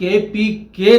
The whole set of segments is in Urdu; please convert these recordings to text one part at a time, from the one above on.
KPK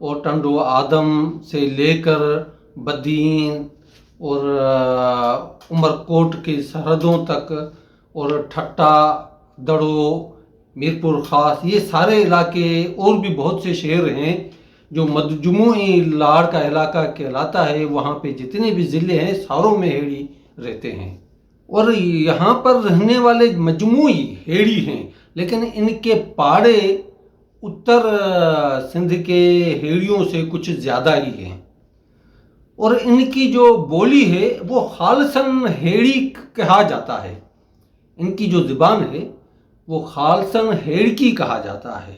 اور ٹنڈو آدم سے لے کر بدین اور عمرکوٹ کی سرحدوں تک اور ٹھٹا دڑو میرپور خاص، یہ سارے علاقے اور بھی بہت سے شہر ہیں جو مجموعی لاڑ کا علاقہ کہلاتا ہے۔ وہاں پہ جتنے بھی ضلع ہیں ساروں میں ہیڑی رہتے ہیں، اور یہاں پر رہنے والے مجموعی ہیڑی ہیں، لیکن ان کے پاڑے اتر سندھ کے ہیڑیوں سے کچھ زیادہ ہی ہیں، اور ان کی جو بولی ہے وہ خالصاً ہیڑی کہا جاتا ہے۔ ان کی جو زبان ہے وہ خالصاً ہیڑکی کہا جاتا ہے۔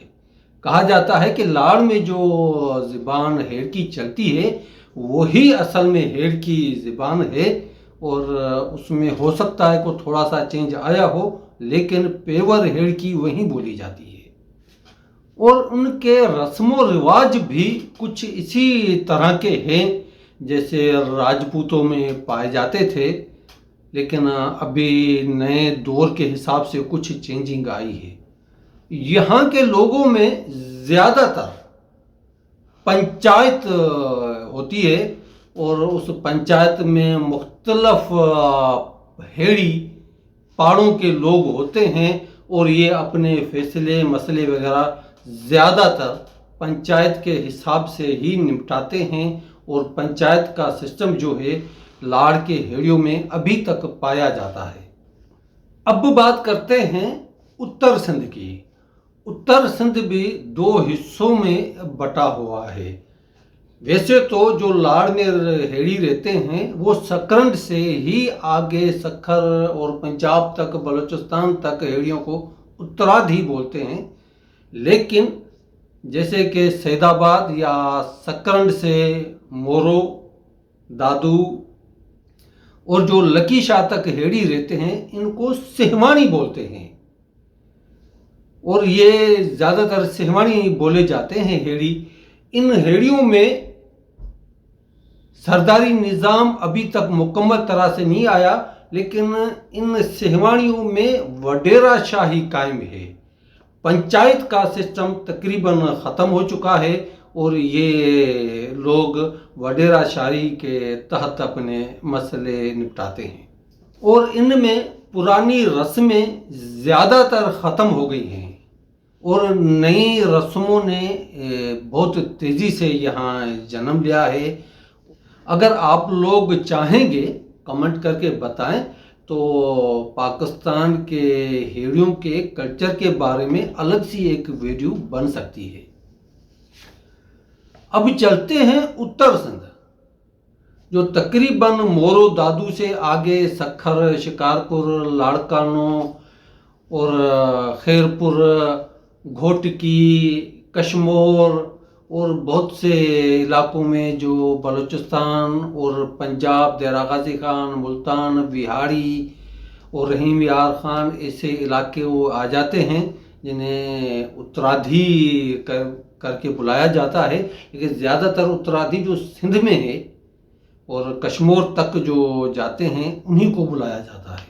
کہا جاتا ہے کہ لاڑ میں جو زبان ہیڑکی چلتی ہے وہی اصل میں ہیڑکی زبان ہے، اور اس میں ہو سکتا ہے کہ تھوڑا سا چینج آیا ہو، لیکن پیور ہیڑکی وہیں بولی جاتی ہے۔ اور ان کے رسم و رواج بھی کچھ اسی طرح کے ہیں جیسے راجپوتوں میں پائے جاتے تھے، لیکن ابھی نئے دور کے حساب سے کچھ چینجنگ آئی ہے۔ یہاں کے لوگوں میں زیادہ تر پنچایت ہوتی ہے، اور اس پنچایت میں مختلف ہیڑی پاڑوں کے لوگ ہوتے ہیں، اور یہ اپنے فیصلے مسئلے وغیرہ زیادہ تر پنچایت کے حساب سے ہی نمٹاتے ہیں، اور پنچایت کا سسٹم جو ہے لاڑ کے ہیڑیوں میں ابھی تک پایا جاتا ہے۔ اب بات کرتے ہیں اتر سندھ کی۔ اتر سندھ بھی دو حصوں میں بٹا ہوا ہے۔ ویسے تو جو لاڑ میں ہیڑی رہتے ہیں وہ سکرنڈ سے ہی آگے سکھر اور پنجاب تک بلوچستان تک ہیڑیوں کو اترادھی بولتے ہیں، لیکن جیسے کہ سید آباد یا سکرنڈ سے مورو دادو اور جو لکی شاہ تک ہیڑی رہتے ہیں ان کو سہوانی بولتے ہیں، اور یہ زیادہ تر سہوانی بولے جاتے ہیں ہیڑی۔ ان ہیڑیوں میں سرداری نظام ابھی تک مکمل طرح سے نہیں آیا، لیکن ان سہوانیوں میں وڈیرا شاہی قائم ہے۔ پنچایت کا سسٹم تقریباً ختم ہو چکا ہے، اور یہ لوگ وڈیرا شاہی کے تحت اپنے مسئلے نپٹاتے ہیں، اور ان میں پرانی رسمیں زیادہ تر ختم ہو گئی ہیں، اور نئی رسموں نے بہت تیزی سے یہاں جنم لیا ہے۔ اگر آپ لوگ چاہیں گے کمنٹ کر کے بتائیں تو پاکستان کے ہیڑیوں کے کلچر کے بارے میں الگ سی ایک ویڈیو بن سکتی ہے۔ اب چلتے ہیں اتر سندھ، جو تقریباً مورو دادو سے آگے سکھر، شکارپور، لاڑکانو اور خیرپور، گھوٹکی، کشمور اور بہت سے علاقوں میں جو بلوچستان اور پنجاب، دیرہ غازی خان، ملتان، بہاڑی اور رحیم یار خان ایسے علاقے وہ آ جاتے ہیں جنہیں اترادھی کر کے بلایا جاتا ہے، لیکن زیادہ تر اترادھی جو سندھ میں ہے اور کشمور تک جو جاتے ہیں انہی کو بلایا جاتا ہے۔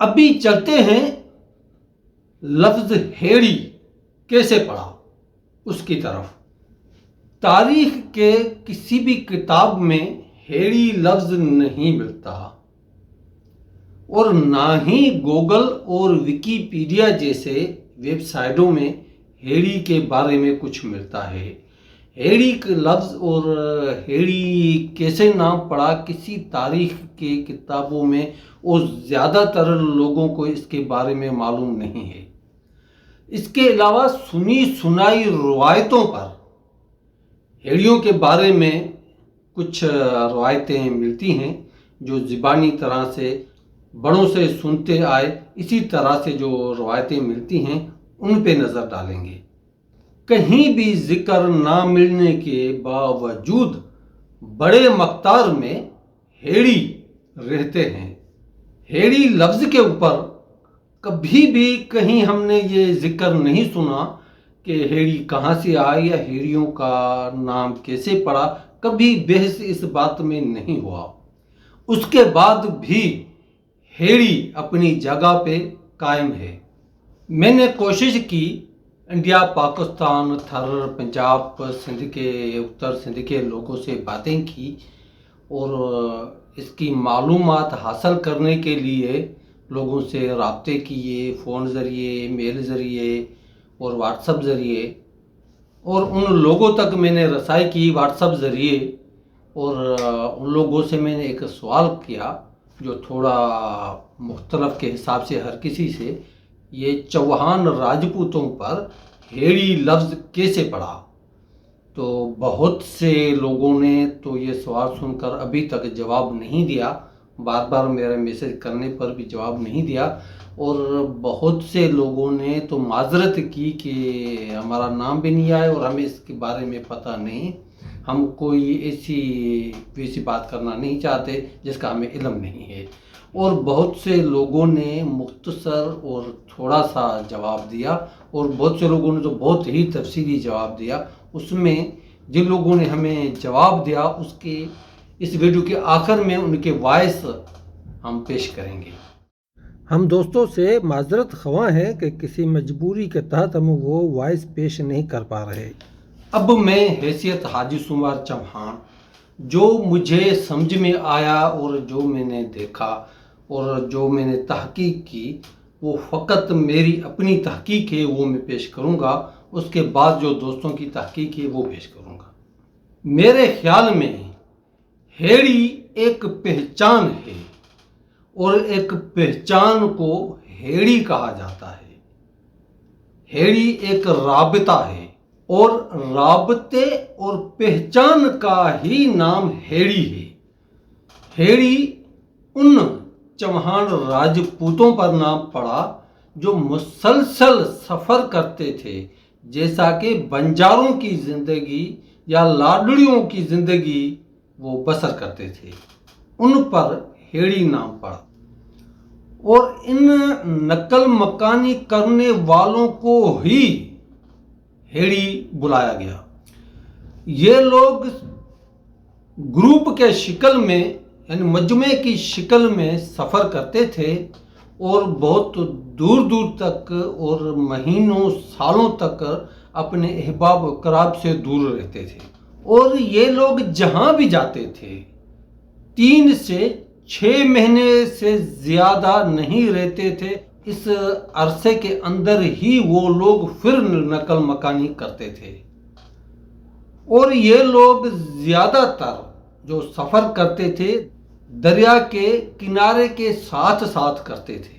ابھی چلتے ہیں لفظ ہیڑی کیسے پڑا اس کی طرف۔ تاریخ کے کسی بھی کتاب میں ہیڑی لفظ نہیں ملتا، اور نہ ہی گوگل اور ویکیپیڈیا جیسے ویب سائٹوں میں ہیڑی کے بارے میں کچھ ملتا ہے۔ ہیڑی کا لفظ اور ہیڑی کیسے نام پڑا کسی تاریخ کے کتابوں میں، اور زیادہ تر لوگوں کو اس کے بارے میں معلوم نہیں ہے۔ اس کے علاوہ سنی سنائی روایتوں پر ہیڑیوں کے بارے میں کچھ روایتیں ملتی ہیں جو زبانی طرح سے بڑوں سے سنتے آئے، اسی طرح سے جو روایتیں ملتی ہیں ان پہ نظر ڈالیں گے۔ کہیں بھی ذکر نہ ملنے کے باوجود بڑے مقدار میں ہیڑی رہتے ہیں۔ ہیڑی لفظ کے اوپر کبھی بھی کہیں ہم نے یہ ذکر نہیں سنا کہ ہیڑی کہاں سے آئی یا ہیڑیوں کا نام کیسے پڑا، کبھی بحث اس بات میں نہیں ہوا۔ اس کے بعد بھی ہیڑی اپنی جگہ پہ قائم ہے۔ میں نے کوشش کی انڈیا پاکستان تھر پنجاب سندھ کے اتر سندھ کے لوگوں سے باتیں کی اور اس کی معلومات حاصل کرنے کے لیے لوگوں سے رابطے کیے، فون ذریعے، میل ذریعے اور واٹس ایپ ذریعے، اور ان لوگوں تک میں نے رسائی کی واٹس ایپ ذریعے، اور ان لوگوں سے میں نے ایک سوال کیا جو تھوڑا مختلف کے حساب سے ہر کسی سے، یہ چوہان راجپوتوں پر ہیڑی لفظ کیسے پڑا؟ تو بہت سے لوگوں نے تو یہ سوال سن کر ابھی تک جواب نہیں دیا، بار بار میرے میسج کرنے پر بھی جواب نہیں دیا، اور بہت سے لوگوں نے تو معذرت کی کہ ہمارا نام بھی نہیں آیا اور ہمیں اس کے بارے میں پتہ نہیں، ہم کوئی ویسی بات کرنا نہیں چاہتے جس کا ہمیں علم نہیں ہے۔ اور بہت سے لوگوں نے مختصر اور تھوڑا سا جواب دیا، اور بہت سے لوگوں نے تو بہت ہی تفصیلی جواب دیا۔ اس میں جن لوگوں نے ہمیں جواب دیا اس ویڈیو کے آخر میں ان کے وائس ہم پیش کریں گے۔ ہم دوستوں سے معذرت خواہ ہیں کہ کسی مجبوری کے تحت ہم وہ وائس پیش نہیں کر پا رہے۔ اب میں حیثیت حاجی سمار چوہان جو مجھے سمجھ میں آیا اور جو میں نے دیکھا اور جو میں نے تحقیق کی، وہ فقط میری اپنی تحقیق ہے، وہ میں پیش کروں گا۔ اس کے بعد جو دوستوں کی تحقیق ہے وہ پیش کروں گا۔ میرے خیال میں ہیڑی ایک پہچان ہے، اور ایک پہچان کو ہیڑی کہا جاتا ہے۔ ہیڑی ایک رابطہ ہے، اور رابطے اور پہچان کا ہی نام ہیڑی ہے۔ ہیڑی ان چوہان راجپوتوں پر نام پڑا جو مسلسل سفر کرتے تھے، جیسا کہ بنجاروں کی زندگی یا لاڈڑیوں کی زندگی وہ بسر کرتے تھے، ان پر ہیڑی نام پڑا۔ اور ان نقل مکانی کرنے والوں کو ہی ہیڑی بلایا گیا۔ یہ لوگ گروپ کے شکل میں یعنی مجموعے کی شکل میں سفر کرتے تھے، اور بہت دور دور تک اور مہینوں سالوں تک اپنے احباب و اقراب سے دور رہتے تھے، اور یہ لوگ جہاں بھی جاتے تھے 3 سے 6 مہینے سے زیادہ نہیں رہتے تھے۔ اس عرصے کے اندر ہی وہ لوگ پھر نقل مکانی کرتے تھے، اور یہ لوگ زیادہ تر جو سفر کرتے تھے دریا کے کنارے کے ساتھ ساتھ کرتے تھے،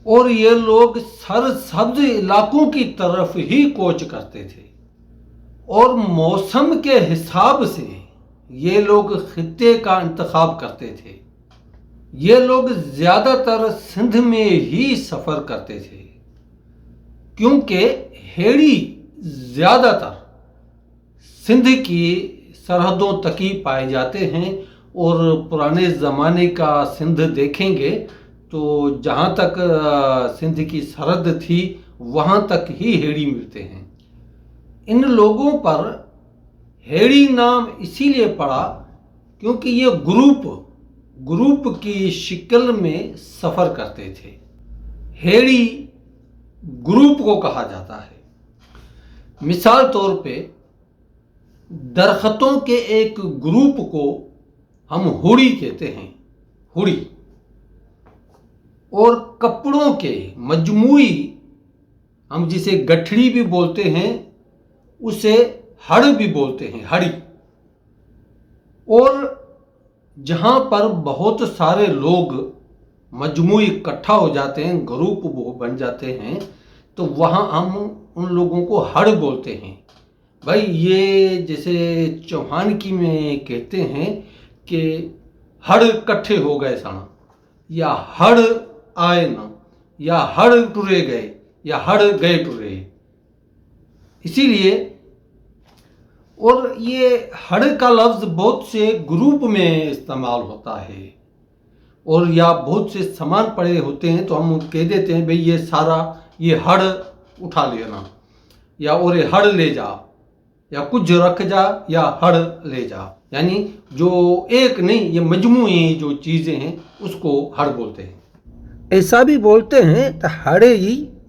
اور یہ لوگ سرسبز علاقوں کی طرف ہی کوچ کرتے تھے، اور موسم کے حساب سے یہ لوگ خطے کا انتخاب کرتے تھے۔ یہ لوگ زیادہ تر سندھ میں ہی سفر کرتے تھے، کیونکہ ہیڑی زیادہ تر سندھ کی سرحدوں تک ہی پائے جاتے ہیں، اور پرانے زمانے کا سندھ دیکھیں گے تو جہاں تک سندھ کی سرحد تھی وہاں تک ہی ہیڑی ملتے ہیں۔ ان لوگوں پر ہیڑی نام اسی لیے پڑا کیونکہ یہ گروپ کی شکل میں سفر کرتے تھے۔ ہیڑی گروپ کو کہا جاتا ہے۔ مثال طور پہ درختوں کے ایک گروپ کو ہم ہوڑی کہتے ہیں، ہوڑی، اور کپڑوں کے مجموعی ہم جسے گٹھڑی بھی بولتے ہیں اسے ہڑ بھی بولتے ہیں، ہڑی۔ اور جہاں پر بہت سارے لوگ مجموعی اکٹھا ہو جاتے ہیں، گروپ بن جاتے ہیں، تو وہاں ہم ان لوگوں کو ہڑ بولتے ہیں۔ بھائی یہ جیسے چوہان کی میں کہتے ہیں کہ ہڑ کٹھے ہو گئے سن، یا ہڑ آئے نا، یا ہڑ ٹرے گئے، یا ہڑ گئے ٹرے، اسی لیے۔ اور یہ ہڑ کا لفظ بہت سے گروپ میں استعمال ہوتا ہے، اور یا بہت سے سامان پڑے ہوتے ہیں تو ہم کہہ دیتے ہیں بھئی یہ سارا یہ ہڑ اٹھا لینا، یا اور یہ ہڑ لے جا، یا کچھ رکھ جا، یا ہڑ لے جا، یعنی جو ایک نہیں یہ مجموعی جو چیزیں ہیں اس کو ہڑ بولتے ہیں۔ ایسا بھی بولتے ہیں کہ ہڑے ہی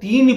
3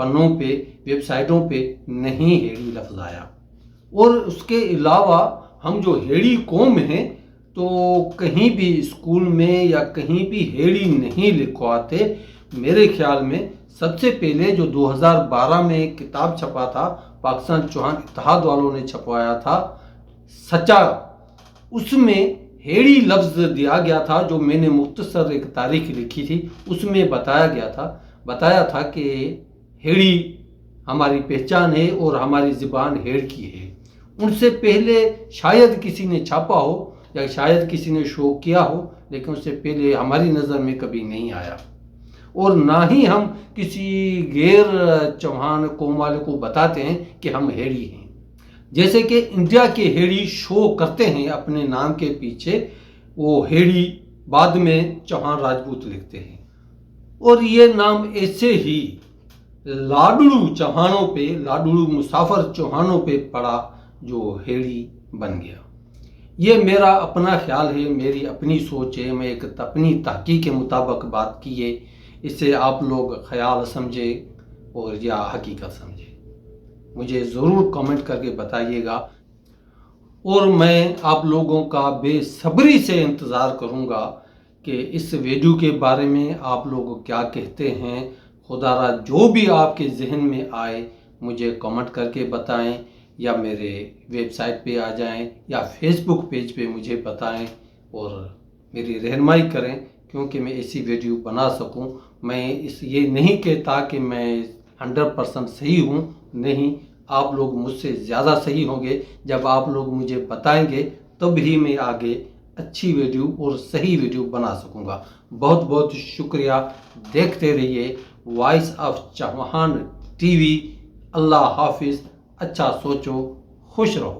پنوں پہ، ویب سائٹوں پہ نہیں ہیڑی لفظ آیا۔ اور اس کے علاوہ ہم جو ہیڑی قوم ہیں تو کہیں بھی اسکول میں یا کہیں بھی ہیڑی نہیں لکھواتے۔ میرے خیال میں سب سے پہلے جو 2012 میں ایک کتاب چھپا تھا، پاکستان چوہان اتحاد والوں نے چھپوایا تھا، سچا، اس میں ہیڑی لفظ دیا گیا تھا، جو میں نے مختصر ایک تاریخ لکھی تھی، اس میں بتایا تھا کہ ہیڑی ہماری پہچان ہے اور ہماری زبان ہیڑ کی ہے۔ ان سے پہلے شاید کسی نے چھاپا ہو یا شاید کسی نے شو کیا ہو، لیکن اس سے پہلے ہماری نظر میں کبھی نہیں آیا، اور نہ ہی ہم کسی غیر چوہان قوم والے کو بتاتے ہیں کہ ہم ہیڑی ہیں۔ جیسے کہ انڈیا کے ہیڑی شو کرتے ہیں اپنے نام کے پیچھے، وہ ہیڑی بعد میں چوہان راجپوت لکھتے ہیں، اور یہ نام ایسے ہی لاڈڑو چوہانوں پہ، لاڈڑو مسافر چوہانوں پہ پڑا، جو ہیڑی بن گیا۔ یہ میرا اپنا خیال ہے، میری اپنی سوچ ہے، میں ایک اپنی تحقیق کے مطابق بات کی ہے۔ اسے آپ لوگ خیال سمجھے اور یا حقیقت سمجھے، مجھے ضرور کمنٹ کر کے بتائیے گا، اور میں آپ لوگوں کا بے صبری سے انتظار کروں گا کہ اس ویڈیو کے بارے میں آپ لوگ کیا کہتے ہیں۔ خدا را جو بھی آپ کے ذہن میں آئے مجھے کمنٹ کر کے بتائیں، یا میرے ویب سائٹ پہ آ جائیں یا فیس بک پیج پہ مجھے بتائیں اور میری رہنمائی کریں، کیونکہ میں ایسی ویڈیو بنا سکوں۔ میں یہ نہیں کہتا کہ میں 100% صحیح ہوں، نہیں، آپ لوگ مجھ سے زیادہ صحیح ہوں گے۔ جب آپ لوگ مجھے بتائیں گے تب ہی میں آگے اچھی ویڈیو اور صحیح ویڈیو بنا سکوں گا۔ بہت بہت شکریہ، دیکھتے رہیے voice of Chauhan T V. اللہ حافظ، اچھا سوچو، خوش رہو۔